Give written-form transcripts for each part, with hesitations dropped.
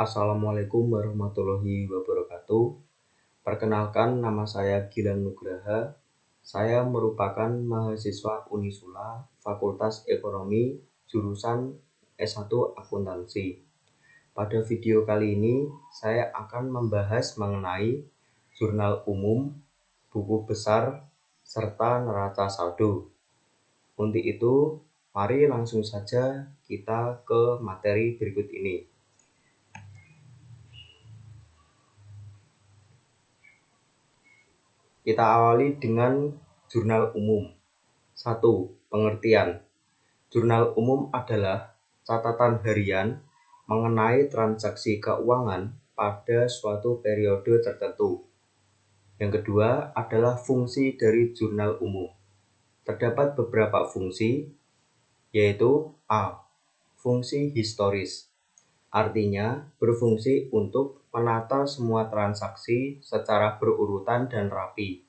Assalamualaikum warahmatullahi wabarakatuh. Perkenalkan, nama saya Gilang Nugraha. Saya merupakan mahasiswa Unisula Fakultas Ekonomi jurusan S1 Akuntansi. Pada video kali ini, saya akan membahas mengenai jurnal umum, buku besar, serta neraca saldo. Untuk itu, mari langsung saja kita ke materi berikut ini. Kita awali dengan jurnal umum. 1. Pengertian. Jurnal umum adalah catatan harian mengenai transaksi keuangan pada suatu periode tertentu. Yang kedua adalah fungsi dari jurnal umum. Terdapat beberapa fungsi, yaitu A. Fungsi historis. Artinya berfungsi untuk menata semua transaksi secara berurutan dan rapi.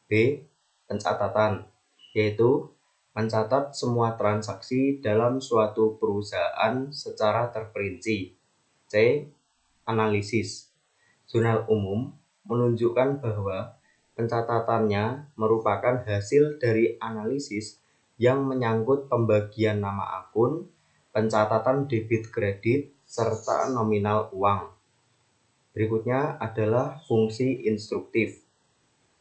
B. Pencatatan, yaitu mencatat semua transaksi dalam suatu perusahaan secara terperinci. C. Analisis. Jurnal umum menunjukkan bahwa pencatatannya merupakan hasil dari analisis yang menyangkut pembagian nama akun, pencatatan debit kredit, serta nominal uang. Berikutnya adalah fungsi instruktif,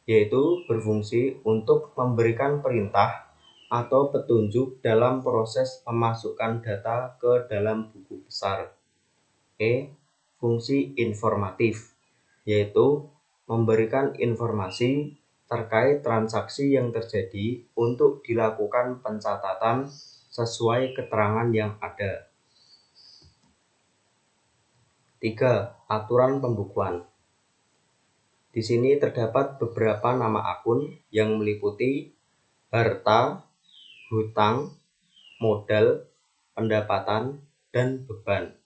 yaitu berfungsi untuk memberikan perintah atau petunjuk dalam proses memasukkan data ke dalam buku besar. E. Fungsi informatif, yaitu memberikan informasi terkait transaksi yang terjadi untuk dilakukan pencatatan sesuai keterangan yang ada. 3. Aturan pembukuan. Di sini terdapat beberapa nama akun yang meliputi harta, hutang, modal, pendapatan, dan beban.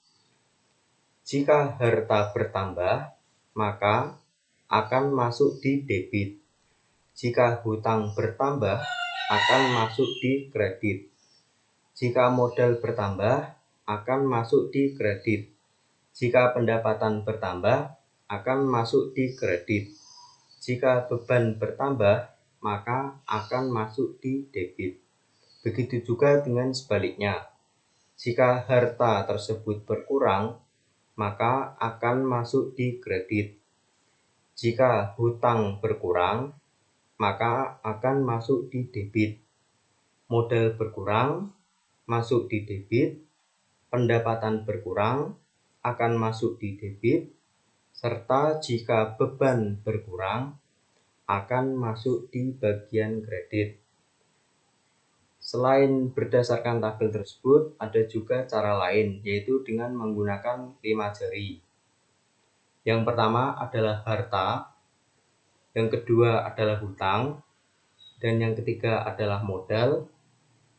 Jika harta bertambah, maka akan masuk di debit. Jika hutang bertambah, akan masuk di kredit. Jika modal bertambah, akan masuk di kredit. Jika pendapatan bertambah, akan masuk di kredit. Jika beban bertambah, maka akan masuk di debit. Begitu juga dengan sebaliknya. Jika harta tersebut berkurang, maka akan masuk di kredit. Jika hutang berkurang, maka akan masuk di debit. Modal berkurang, masuk di debit. Pendapatan berkurang, akan masuk di debit. Serta jika beban berkurang, akan masuk di bagian kredit. Selain berdasarkan tabel tersebut, ada juga cara lain, yaitu dengan menggunakan 5 jari. Yang pertama adalah harta, yang kedua adalah hutang, dan yang ketiga adalah modal,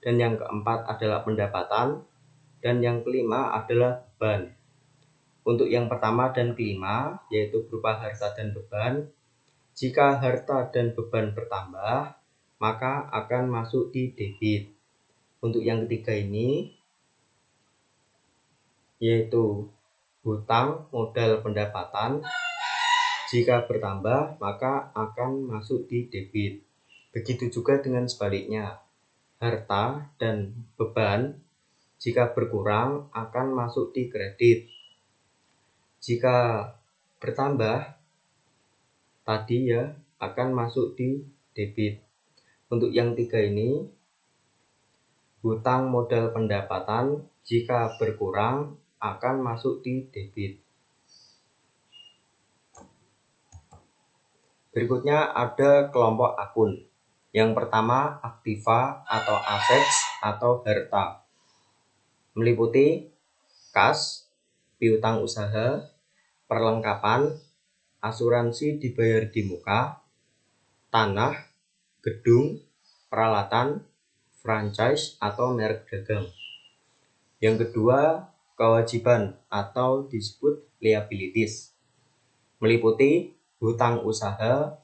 dan yang keempat adalah pendapatan, dan yang kelima adalah beban. Untuk yang pertama dan kelima, yaitu berupa harta dan beban, jika harta dan beban bertambah, maka akan masuk di debit. Untuk yang ketiga ini, yaitu hutang, modal, pendapatan, jika bertambah, maka akan masuk di debit. Begitu juga dengan sebaliknya, harta dan beban, jika berkurang, akan masuk di kredit. Jika bertambah, tadi akan masuk di debit. Untuk yang tiga ini, hutang, modal, pendapatan, jika berkurang akan masuk di debit. Berikutnya ada kelompok akun. Yang pertama aktiva atau assets atau harta, meliputi kas, piutang usaha, perlengkapan, asuransi dibayar di muka, tanah, gedung, peralatan, franchise atau merek dagang. Yang kedua, kewajiban atau disebut liabilities, meliputi hutang usaha,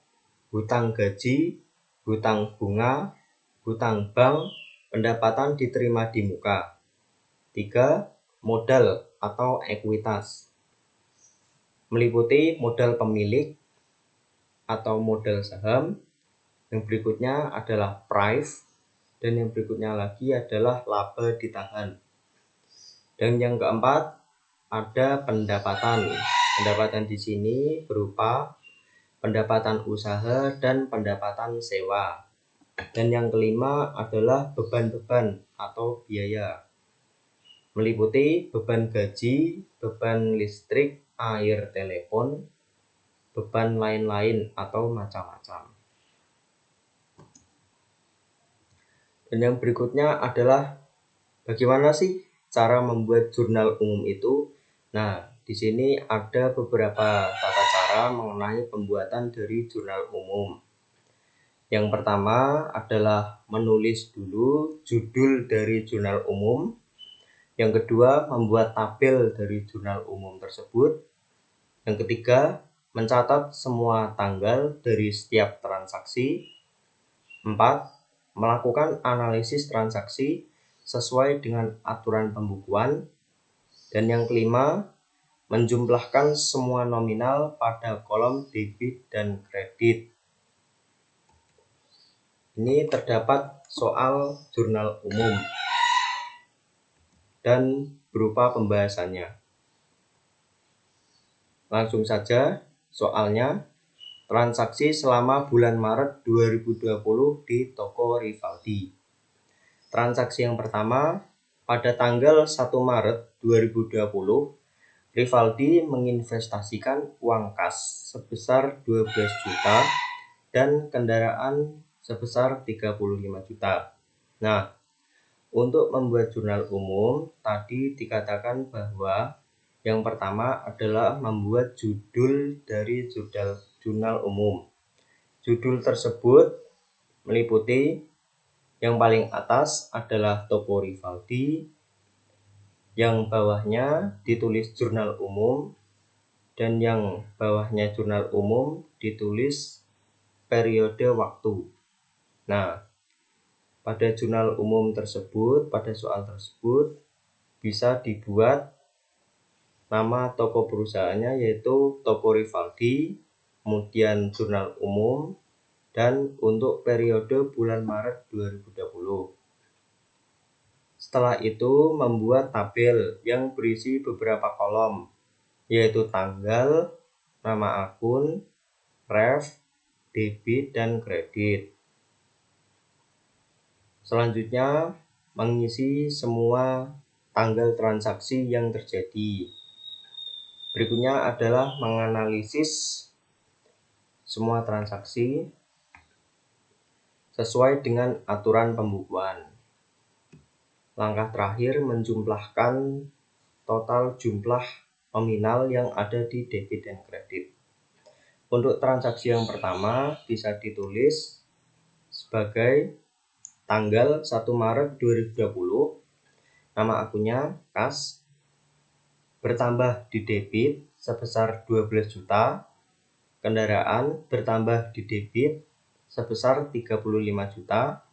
hutang gaji, hutang bunga, hutang bank, pendapatan diterima di muka. 3. Modal atau ekuitas, meliputi modal pemilik atau modal saham, yang berikutnya adalah price, dan yang berikutnya lagi adalah laba ditahan. Dan yang keempat ada pendapatan. Pendapatan di sini berupa pendapatan usaha dan pendapatan sewa. Dan yang kelima adalah beban-beban atau biaya, meliputi beban gaji, beban listrik, air, telepon, beban lain-lain atau macam-macam. Dan yang berikutnya adalah bagaimana sih cara membuat jurnal umum itu? Nah, di sini ada beberapa tata cara mengenai pembuatan dari jurnal umum. Yang pertama adalah menulis dulu judul dari jurnal umum. Yang kedua, membuat tabel dari jurnal umum tersebut. Yang ketiga, mencatat semua tanggal dari setiap transaksi. 4. Melakukan analisis transaksi sesuai dengan aturan pembukuan. Dan yang kelima, menjumlahkan semua nominal pada kolom debit dan kredit. Ini terdapat soal jurnal umum dan berupa pembahasannya. Langsung saja soalnya. Transaksi selama bulan Maret 2020 di toko Rivaldi. Transaksi yang pertama, pada tanggal 1 Maret 2020, Rivaldi menginvestasikan uang kas sebesar 12 juta dan kendaraan sebesar 35 juta. Nah, untuk membuat jurnal umum, tadi dikatakan bahwa yang pertama adalah membuat judul dari jurnal umum. Judul tersebut meliputi yang paling atas adalah toko Rivaldi, yang bawahnya ditulis jurnal umum, dan yang bawahnya jurnal umum ditulis periode waktu. Nah, pada jurnal umum tersebut, pada soal tersebut bisa dibuat nama toko perusahaannya yaitu toko Rivaldi, kemudian jurnal umum, dan untuk periode bulan Maret 2020. Setelah itu membuat tabel yang berisi beberapa kolom, yaitu tanggal, nama akun, ref, debit, dan kredit. Selanjutnya, mengisi semua tanggal transaksi yang terjadi. Berikutnya adalah menganalisis semua transaksi sesuai dengan aturan pembukuan. Langkah terakhir, menjumlahkan total jumlah nominal yang ada di debit dan kredit. Untuk transaksi yang pertama bisa ditulis sebagai tanggal 1 Maret 2020, nama akunnya kas, bertambah di debit sebesar 12 juta, kendaraan bertambah di debit sebesar 35 juta,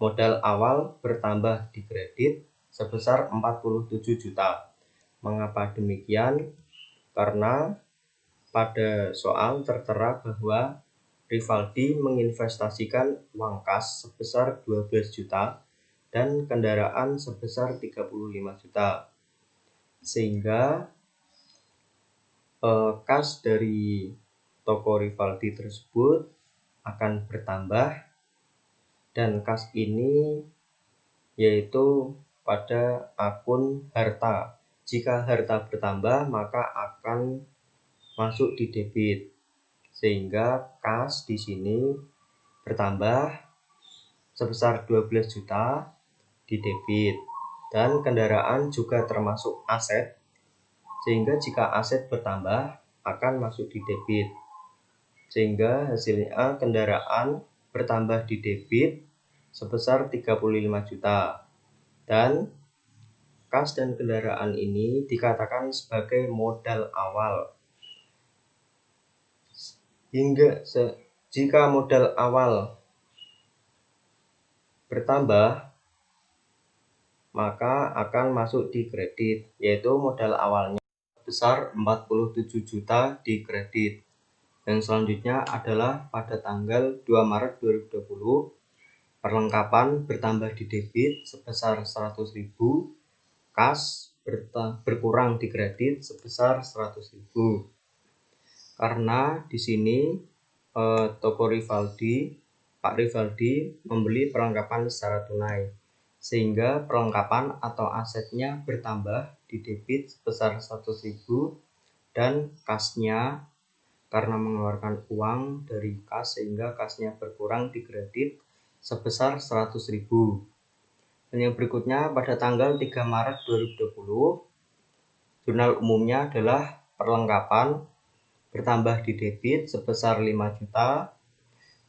modal awal bertambah di kredit sebesar 47 juta. Mengapa demikian? Karena pada soal tertera bahwa Rivaldi menginvestasikan uang kas sebesar 12 juta dan kendaraan sebesar 35 juta. Sehingga kas dari toko Rivaldi tersebut akan bertambah, dan kas ini yaitu pada akun harta. Jika harta bertambah maka akan masuk di debit, sehingga kas di sini bertambah sebesar 12 juta di debit, dan kendaraan juga termasuk aset, sehingga jika aset bertambah akan masuk di debit, sehingga hasilnya kendaraan bertambah di debit sebesar 35 juta, dan kas dan kendaraan ini dikatakan sebagai modal awal. Jika modal awal bertambah, maka akan masuk di kredit, yaitu modal awalnya sebesar 47 juta di kredit. Yang selanjutnya adalah pada tanggal 2 Maret 2020, perlengkapan bertambah di debit sebesar 100.000, kas berkurang di kredit sebesar 100.000. Karena di sini toko Pak Rivaldi membeli perlengkapan secara tunai, sehingga perlengkapan atau asetnya bertambah di debit sebesar 100.000 dan kasnya karena mengeluarkan uang dari kas sehingga kasnya berkurang di kredit sebesar 100.000. Dan yang berikutnya pada tanggal 3 Maret 2020, jurnal umumnya adalah perlengkapan bertambah di debit sebesar 5 juta,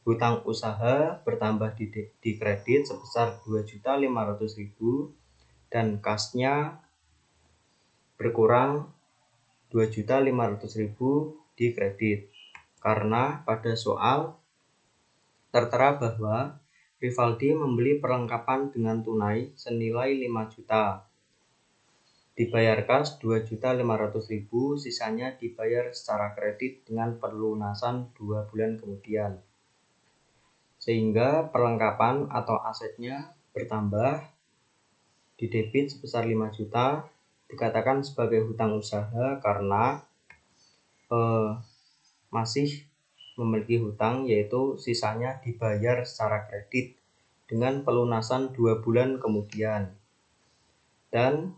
hutang usaha bertambah di kredit sebesar 2.500.000 dan kasnya berkurang 2.500.000 di kredit. Karena pada soal tertera bahwa Rivaldi membeli perlengkapan dengan tunai senilai 5 juta. Dibayar kas 2.500.000, sisanya dibayar secara kredit dengan pelunasan 2 bulan kemudian. Sehingga perlengkapan atau asetnya bertambah di debit sebesar 5 juta dikatakan sebagai hutang usaha karena masih memiliki hutang, yaitu sisanya dibayar secara kredit dengan pelunasan 2 bulan kemudian. Dan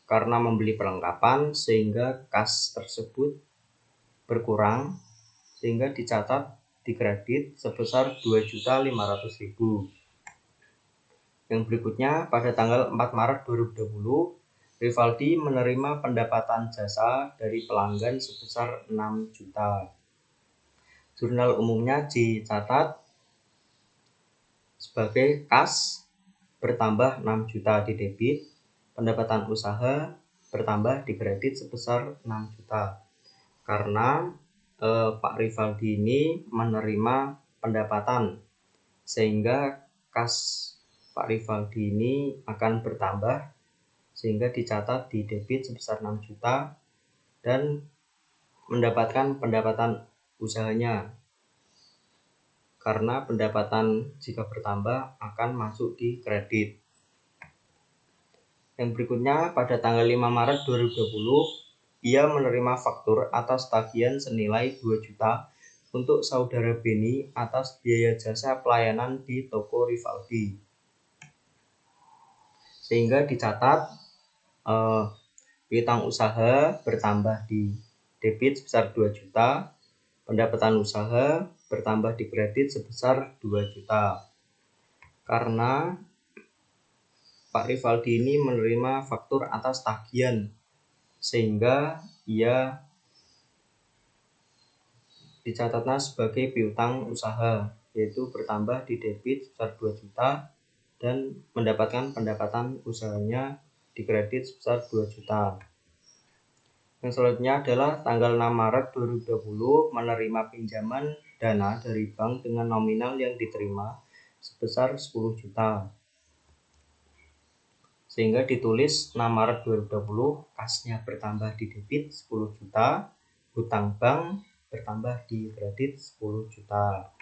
karena membeli perlengkapan sehingga kas tersebut berkurang sehingga dicatat di kredit sebesar 2.500.000. Yang berikutnya pada tanggal 4 Maret 2020, Rivaldi menerima pendapatan jasa dari pelanggan sebesar 6 juta. Jurnal umumnya dicatat sebagai kas bertambah 6 juta di debit, pendapatan usaha bertambah di kredit sebesar 6 juta. Karena Pak Rivaldi ini menerima pendapatan sehingga kas Pak Rivaldi ini akan bertambah sehingga dicatat di debit sebesar 6 juta dan mendapatkan pendapatan usahanya. Karena pendapatan jika bertambah akan masuk di kredit. Yang berikutnya pada tanggal 5 Maret 2020, ia menerima faktur atas tagihan senilai 2 juta untuk saudara Beni atas biaya jasa pelayanan di toko Rivaldi. Sehingga dicatat piutang usaha bertambah di debit sebesar 2 juta, pendapatan usaha bertambah di kredit sebesar 2 juta. Karena Pak Rivaldi ini menerima faktur atas tagihan sehingga ia dicatatnya sebagai piutang usaha, yaitu bertambah di debit sebesar 2 juta dan mendapatkan pendapatan usahanya di kredit sebesar 2 juta. Yang selanjutnya adalah tanggal 6 Maret 2020 menerima pinjaman dana dari bank dengan nominal yang diterima sebesar 10 juta. Sehingga ditulis 6 Maret 2020 kasnya bertambah di debit 10 juta, hutang bank bertambah di kredit 10 juta.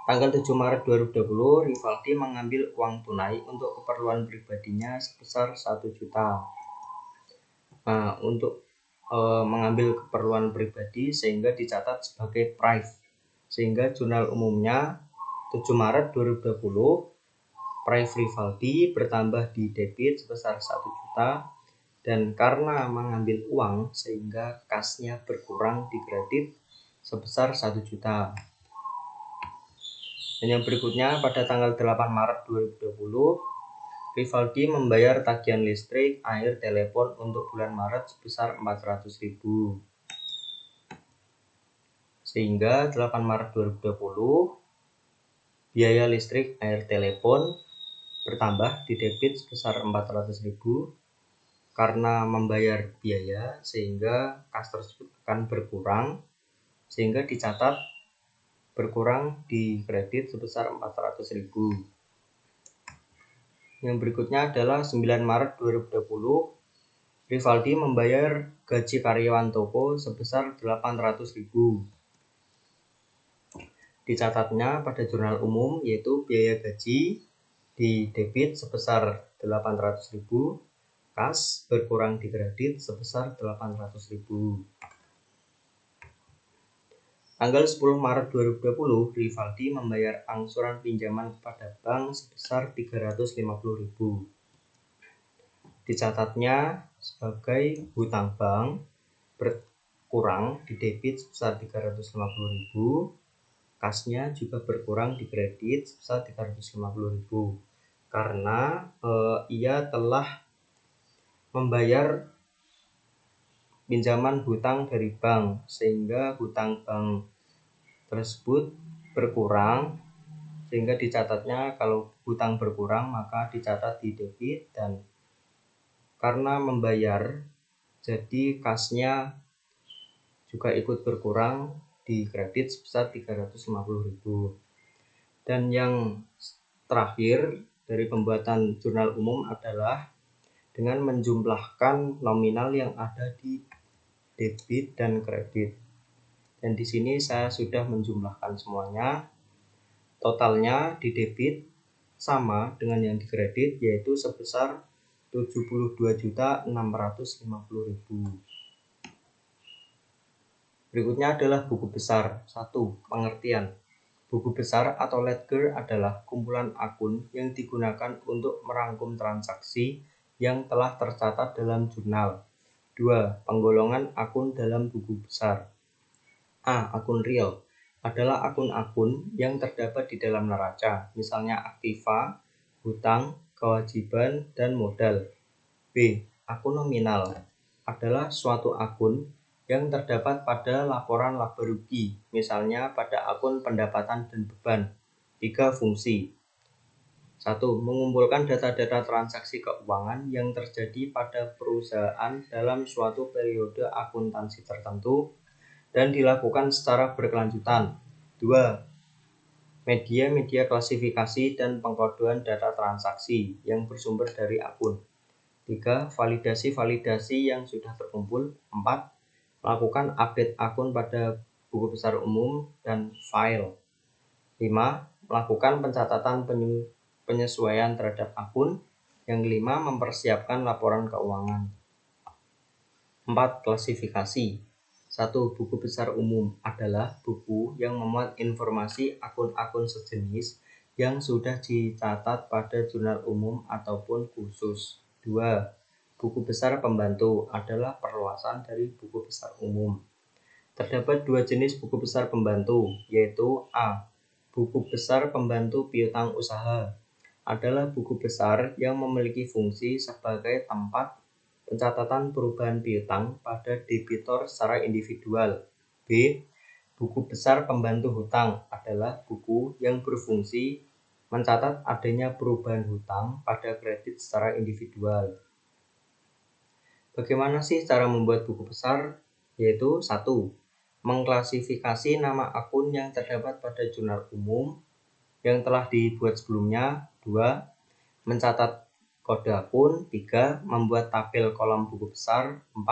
Tanggal 7 Maret 2020, Rivaldi mengambil uang tunai untuk keperluan pribadinya sebesar 1 juta. Nah, untuk mengambil keperluan pribadi sehingga dicatat sebagai prive. Sehingga jurnal umumnya 7 Maret 2020, prive Rivaldi bertambah di debit sebesar 1 juta. Dan karena mengambil uang sehingga kasnya berkurang di kredit sebesar 1 juta. Dan yang berikutnya pada tanggal 8 Maret 2020, Rivaldi membayar tagihan listrik, air, telepon untuk bulan Maret sebesar 400.000. Sehingga 8 Maret 2020, biaya listrik, air, telepon bertambah di debit sebesar 400.000 karena membayar biaya sehingga kas tersebut akan berkurang sehingga dicatat berkurang di kredit sebesar 400.000. Yang berikutnya adalah 9 Maret 2020, Rivaldi membayar gaji karyawan toko sebesar 800.000. Dicatatnya pada jurnal umum yaitu biaya gaji di debit sebesar 800.000, kas berkurang di kredit sebesar 800.000. Tanggal 10 Maret 2020, Rivaldi membayar angsuran pinjaman kepada bank sebesar 350.000. Dicatatnya sebagai hutang bank berkurang di debit sebesar 350.000, kasnya juga berkurang di kredit sebesar 350.000 karena ia telah membayar pinjaman hutang dari bank, sehingga hutang bank tersebut berkurang, sehingga dicatatnya kalau hutang berkurang maka dicatat di debit, dan karena membayar jadi kasnya juga ikut berkurang di kredit sebesar 350.000. Dan yang terakhir dari pembuatan jurnal umum adalah dengan menjumlahkan nominal yang ada di debit dan kredit. Dan di sini saya sudah menjumlahkan semuanya. Totalnya di debit sama dengan yang di kredit, yaitu sebesar 72.650.000. Berikutnya adalah buku besar. 1. Pengertian. Buku besar atau ledger adalah kumpulan akun yang digunakan untuk merangkum transaksi yang telah tercatat dalam jurnal. 2. Penggolongan akun dalam buku besar. A. Akun real adalah akun-akun yang terdapat di dalam neraca, misalnya aktiva, hutang, kewajiban, dan modal. B. Akun nominal adalah suatu akun yang terdapat pada laporan laba rugi, misalnya pada akun pendapatan dan beban. 3. Fungsi. 1. Mengumpulkan data-data transaksi keuangan yang terjadi pada perusahaan dalam suatu periode akuntansi tertentu dan dilakukan secara berkelanjutan. 2. Media klasifikasi dan pengkodean data transaksi yang bersumber dari akun. 3. Validasi yang sudah terkumpul. 4. Melakukan update akun pada buku besar umum dan file. 5. Melakukan pencatatan penyesuaian terhadap akun. Yang kelima, mempersiapkan laporan keuangan. 4. Klasifikasi. 1. Buku besar umum adalah buku yang memuat informasi akun-akun sejenis yang sudah dicatat pada jurnal umum ataupun khusus. 2. Buku besar pembantu adalah perluasan dari buku besar umum. Terdapat 2 jenis buku besar pembantu, yaitu A. Buku besar pembantu piutang usaha adalah buku besar yang memiliki fungsi sebagai tempat pencatatan perubahan piutang pada debitur secara individual. B. Buku besar pembantu hutang adalah buku yang berfungsi mencatat adanya perubahan hutang pada kredit secara individual. Bagaimana sih cara membuat buku besar? Yaitu 1. Mengklasifikasi nama akun yang terdapat pada jurnal umum yang telah dibuat sebelumnya. 2. Mencatat kode akun. 3. Membuat tabel kolom buku besar. 4.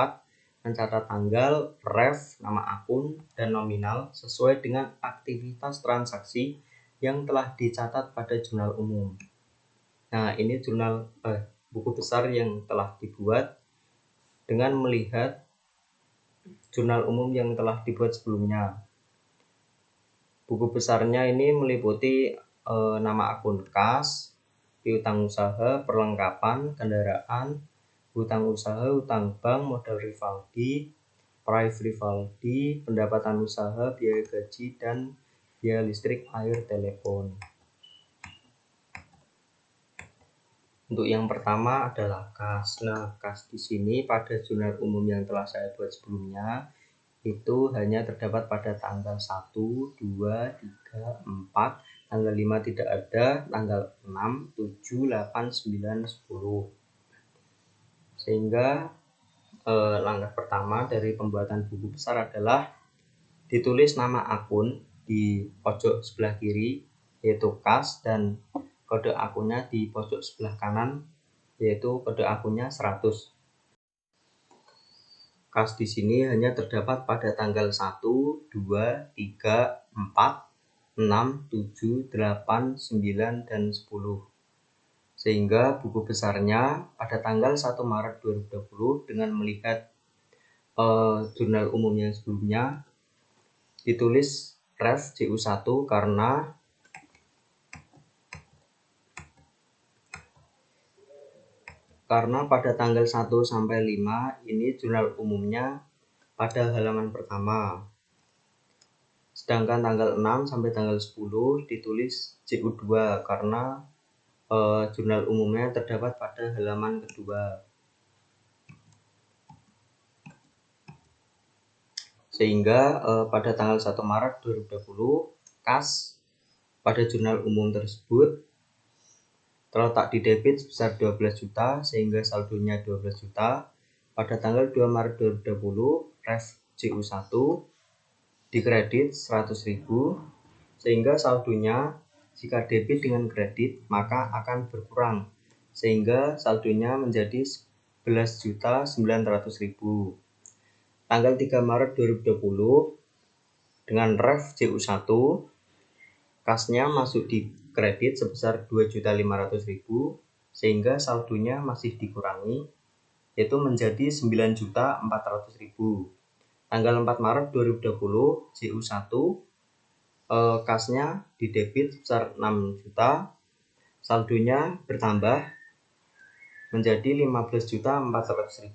Mencatat tanggal, ref, nama akun, dan nominal sesuai dengan aktivitas transaksi yang telah dicatat pada jurnal umum. Nah, ini buku besar yang telah dibuat dengan melihat jurnal umum yang telah dibuat sebelumnya. Buku besarnya ini meliputi nama akun kas, piutang usaha, perlengkapan, kendaraan, hutang usaha, hutang bank, modal Rivaldi, price Rivaldi, pendapatan usaha, biaya gaji, dan biaya listrik, air, telepon. Untuk yang pertama adalah kas. Nah, kas di sini pada jurnal umum yang telah saya buat sebelumnya itu hanya terdapat pada tanggal 1, 2, 3, 4, tanggal 5 tidak ada, tanggal 6, 7, 8, 9, 10. Sehingga langkah pertama dari pembuatan buku besar adalah ditulis nama akun di pojok sebelah kiri yaitu kas, dan kode akunnya di pojok sebelah kanan yaitu kode akunnya 100. Kas di sini hanya terdapat pada tanggal 1, 2, 3, 4, 6, 7, 8, 9, dan 10. Sehingga buku besarnya pada tanggal 1 Maret 2020 dengan melihat jurnal umum yang sebelumnya ditulis Ref JU1 karena pada tanggal 1 sampai 5 ini jurnal umumnya pada halaman pertama. Sedangkan tanggal 6 sampai tanggal 10 ditulis JU2 karena jurnal umumnya terdapat pada halaman kedua. Sehingga pada tanggal 1 Maret 2020 kas pada jurnal umum tersebut terletak di debit sebesar 12 juta sehingga saldonya 12 juta. Pada tanggal 2 Maret 2020 Ref JU1 dikredit 100.000 sehingga saldonya jika debit dengan kredit maka akan berkurang sehingga saldonya menjadi 11.900.000. Tanggal 3 Maret 2020 dengan Ref JU1 kasnya masuk di kredit sebesar 2.500.000 sehingga saldonya masih dikurangi yaitu menjadi 9.400.000. Tanggal 4 Maret 2020 JU1 kasnya di debit sebesar 6 juta, saldonya bertambah menjadi 15.400.000.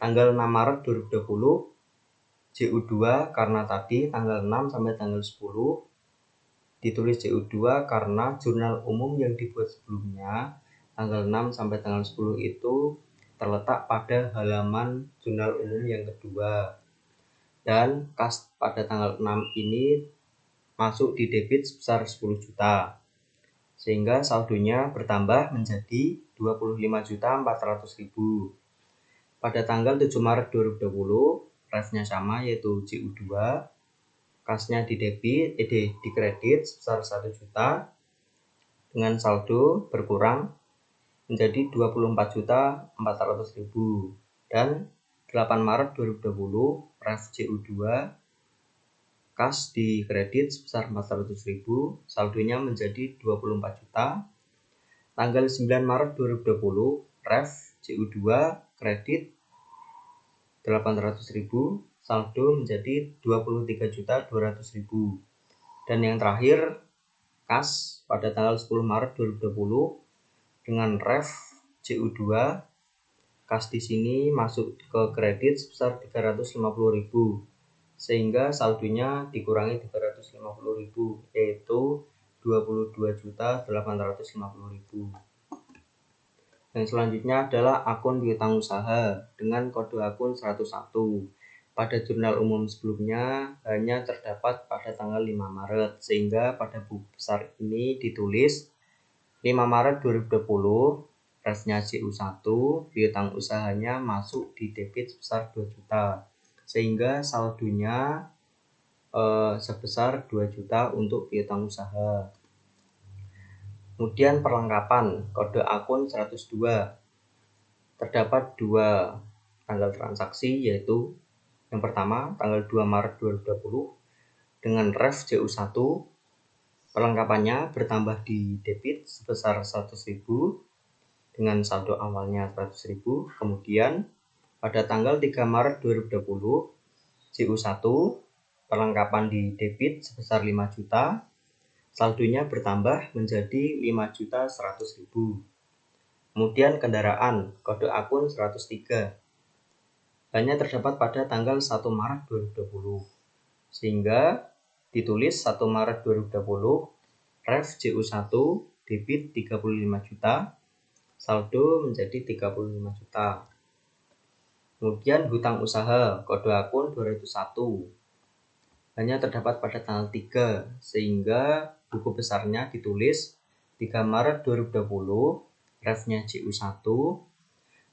Tanggal 6 Maret 2020 JU2 karena tadi tanggal 6 sampai tanggal 10 ditulis JU2 karena jurnal umum yang dibuat sebelumnya tanggal 6 sampai tanggal 10 itu terletak pada halaman jurnal umum yang kedua. Dan kas pada tanggal 6 ini masuk di debit sebesar 10 juta. Sehingga saldonya bertambah menjadi 25.400.000. Pada tanggal 7 Maret 2020 refnya sama yaitu JU2. Kasnya di kredit sebesar 1 juta dengan saldo berkurang menjadi 24.400.000 dan 8 Maret 2020 Ref JU2 kas di kredit sebesar 400.000 saldonya menjadi 24 juta. Tanggal 9 Maret 2020 Ref JU2 kredit 800.000 saldo menjadi 23.200.000. Dan yang terakhir kas pada tanggal 10 Maret 2020 dengan Ref JU2 kas di sini masuk ke kredit sebesar 350.000 sehingga saldonya dikurangi 350.000 yaitu 22.850.000. Yang selanjutnya adalah akun piutang usaha dengan kode akun 101. Pada jurnal umum sebelumnya hanya terdapat pada tanggal 5 Maret sehingga pada buku besar ini ditulis 5 Maret 2020 refnya JU1 piutang usahanya masuk di debit sebesar 2 juta sehingga saldonya sebesar 2 juta untuk piutang usaha. Kemudian perlengkapan kode akun 102 terdapat dua tanggal transaksi yaitu yang pertama tanggal 2 Maret 2020 dengan Ref JU1 perlengkapannya bertambah di debit sebesar 100.000 dengan saldo awalnya 100.000. Kemudian pada tanggal 3 Maret 2020 JU1 perlengkapan di debit sebesar 5 juta, saldonya bertambah menjadi 5.100.000. Kemudian kendaraan kode akun 103 hanya terdapat pada tanggal 1 Maret 2020 sehingga ditulis 1 Maret 2020 Ref JU1 debit 35 juta, saldo menjadi 35 juta. Kemudian hutang usaha kode akun 201 hanya terdapat pada tanggal 3 sehingga buku besarnya ditulis 3 Maret 2020 refnya JU1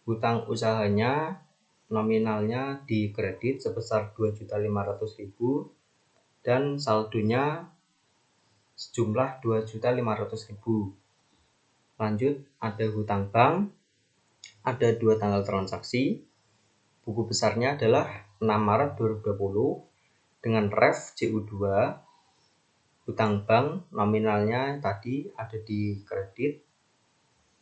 hutang usahanya nominalnya di kredit sebesar 2.500.000 dan saldonya sejumlah 2.500.000. Lanjut ada hutang bank, ada dua tanggal transaksi. buku besarnya adalah 6 Maret 2020 dengan ref JU2, hutang bank nominalnya tadi ada di kredit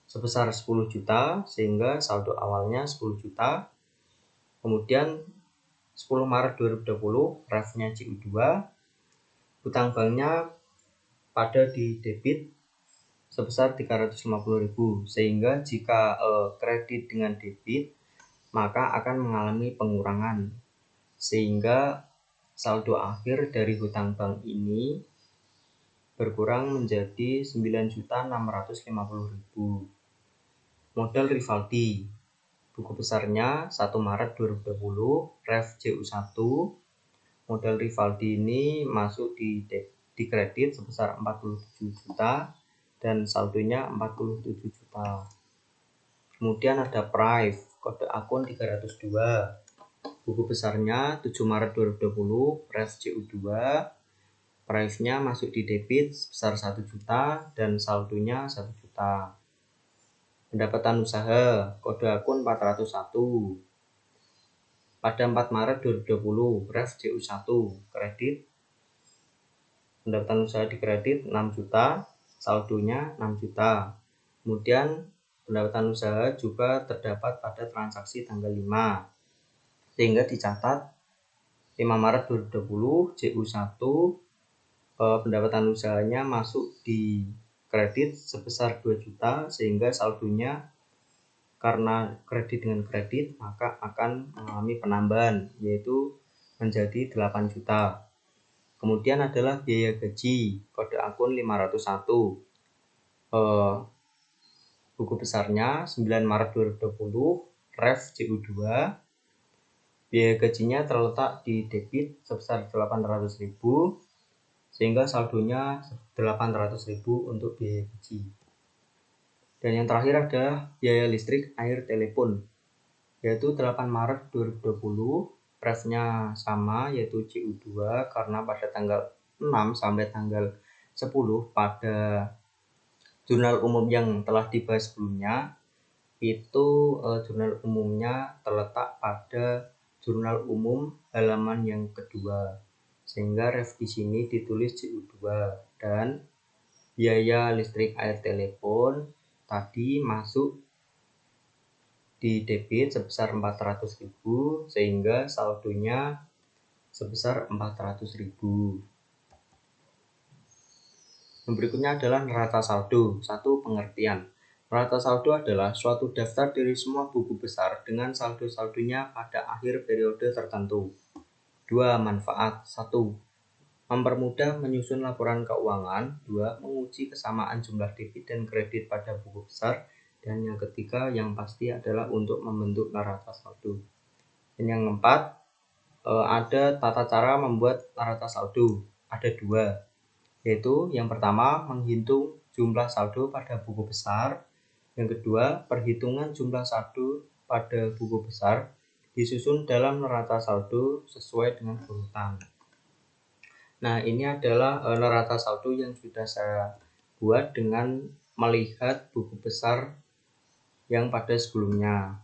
sebesar 10 juta sehingga saldo awalnya 10 juta. Kemudian 10 Maret 2020 refnya JU2, hutang banknya pada di debit sebesar 350.000 sehingga jika kredit dengan debit maka akan mengalami pengurangan sehingga saldo akhir dari hutang bank ini berkurang menjadi 9.650.000. Modal Rivaldi buku besarnya 1 Maret 2020 ref JU1. Modal Rivaldi ini masuk di kredit sebesar 47 juta dan saldonya 47 juta. Kemudian ada Prive, kode akun 302. Buku besarnya 7 Maret 2020 ref JU2. Prive-nya masuk di debit sebesar 1 juta dan saldonya 1 juta. Pendapatan usaha, kode akun 401. Pada 4 Maret 2020, ref JU1 kredit. Pendapatan usaha di kredit 6 juta, saldonya 6 juta. Kemudian pendapatan usaha juga terdapat pada transaksi tanggal 5. Sehingga dicatat 5 Maret 2020 JU1 pendapatan usahanya masuk di kredit sebesar 2 juta sehingga saldonya karena kredit dengan kredit maka akan mengalami penambahan yaitu menjadi 8 juta. Kemudian adalah biaya gaji, kode akun 501. Buku besarnya 9 Maret 2020 ref JU2. Biaya gajinya terletak di debit sebesar 800.000 sehingga saldonya 800.000 untuk biaya gaji. Dan yang terakhir adalah biaya listrik, air, telepon yaitu 8 Maret 2020 refnya sama yaitu JU2 karena pada tanggal 6 sampai tanggal 10 pada jurnal umum yang telah dibahas sebelumnya itu jurnal umumnya terletak pada jurnal umum halaman yang kedua sehingga ref di sini ditulis JU2 dan biaya listrik, air, telepon tadi masuk di debit sebesar 400.000 sehingga saldonya sebesar 400.000. Yang berikutnya adalah neraca saldo. 1. Pengertian. Neraca saldo adalah suatu daftar dari semua buku besar dengan saldo-saldonya pada akhir periode tertentu. 2. Manfaat. 1. Mempermudah menyusun laporan keuangan. 2. Menguji kesamaan jumlah debit dan kredit pada buku besar. Dan yang ketiga yang pasti adalah untuk membentuk neraca saldo. Dan yang keempat, ada tata cara membuat neraca saldo. Ada 2, yaitu yang pertama menghitung jumlah saldo pada buku besar. Yang kedua, perhitungan jumlah saldo pada buku besar disusun dalam neraca saldo sesuai dengan urutan. Nah, ini adalah neraca saldo yang sudah saya buat dengan melihat buku besar yang pada sebelumnya.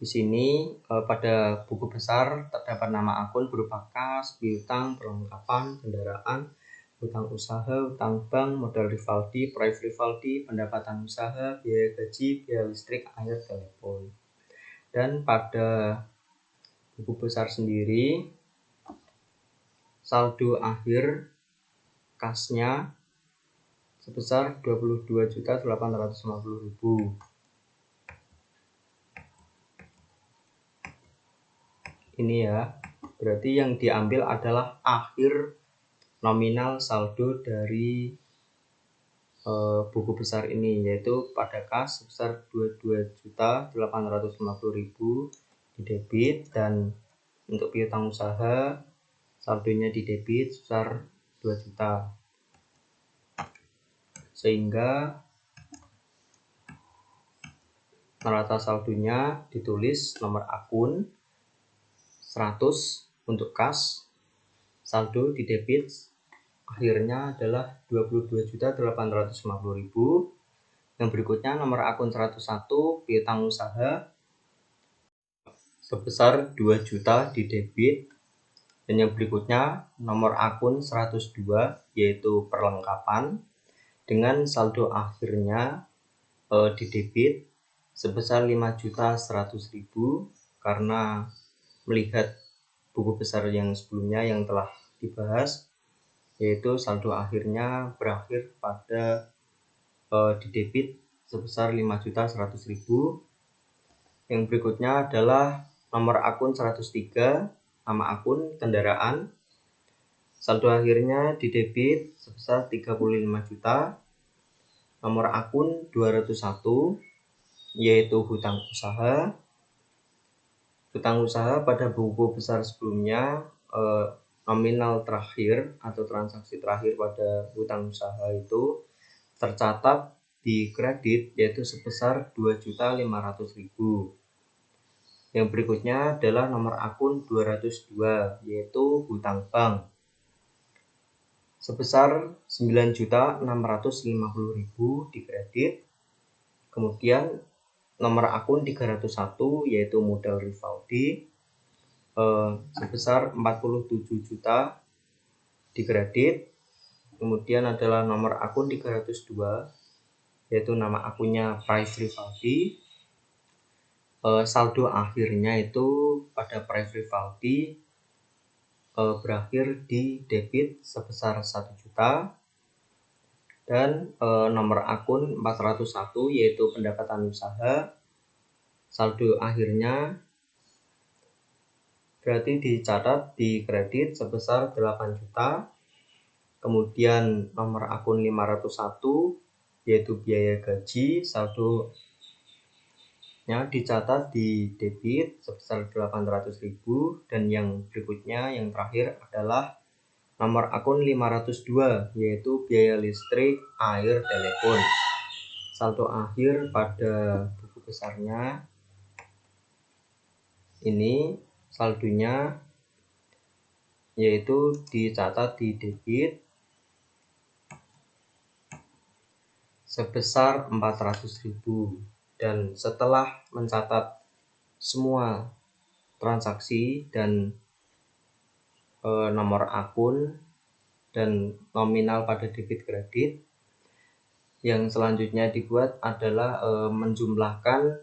Di sini pada buku besar terdapat nama akun berupa kas, piutang, perlengkapan, kendaraan, hutang usaha, hutang bank, modal Rivaldi, Prive Rivaldi, pendapatan usaha, biaya gaji, biaya listrik, air, telepon. Dan pada buku besar sendiri saldo akhir kasnya sebesar 22.850.000. Ini ya, berarti yang diambil adalah akhir nominal saldo dari buku besar ini, yaitu pada kas sebesar 22.850.000 di debit dan untuk piutang usaha saldonya di debit sebesar 2 juta. Sehingga neraca saldonya ditulis nomor akun 100 untuk kas, saldo di debit akhirnya adalah 22.850.000. Yang berikutnya nomor akun 101 piutang usaha sebesar 2 juta di debit. Dan yang berikutnya nomor akun 102 yaitu perlengkapan dengan saldo akhirnya di debit sebesar 5.100.000 karena melihat buku besar yang sebelumnya yang telah dibahas, yaitu saldo akhirnya berakhir pada di debit sebesar 5.100.000. Yang berikutnya adalah nomor akun 103, nama akun kendaraan, saldo akhirnya di debit sebesar 35 juta. Nomor akun 201 yaitu hutang usaha. Hutang usaha pada buku besar sebelumnya nominal terakhir atau transaksi terakhir pada hutang usaha itu tercatat di kredit yaitu sebesar 2.500.000. Yang berikutnya adalah nomor akun 202 yaitu hutang bank sebesar 9.650.000 di kredit. Kemudian nomor akun 301 yaitu modal Rivaldi sebesar 47 juta di kredit. Kemudian adalah nomor akun 302 yaitu nama akunnya Price Rivaldi. Saldo akhirnya itu pada Price Rivaldi berakhir di debit sebesar 1 juta. Dan nomor akun 401 yaitu pendapatan usaha, saldo akhirnya berarti dicatat di kredit sebesar 8 juta. Kemudian nomor akun 501 yaitu biaya gaji, saldonya dicatat di debit sebesar 800.000. Dan yang berikutnya yang terakhir adalah nomor akun 502 yaitu biaya listrik, air, telepon. Saldo akhir pada buku besarnya ini saldonya yaitu dicatat di debit sebesar 400.000. Dan setelah mencatat semua transaksi dan nomor akun dan nominal pada debit kredit, yang selanjutnya dibuat adalah menjumlahkan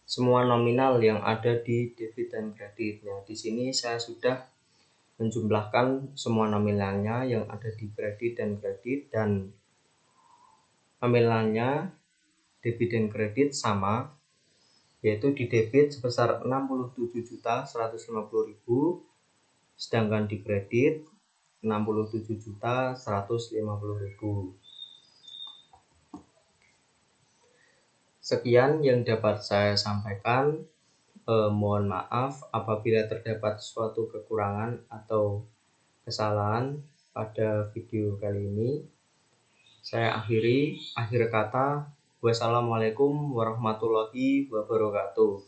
semua nominal yang ada di debit dan kredit. Nah, di sini saya sudah menjumlahkan semua nominalnya yang ada di kredit dan nominalnya debit dan kredit sama, yaitu di debit sebesar 67.150.000 sedangkan di kredit 67.150.000. Sekian yang dapat saya sampaikan. Mohon maaf apabila terdapat suatu kekurangan atau kesalahan pada video kali ini. Saya akhir kata. Wassalamualaikum warahmatullahi wabarakatuh.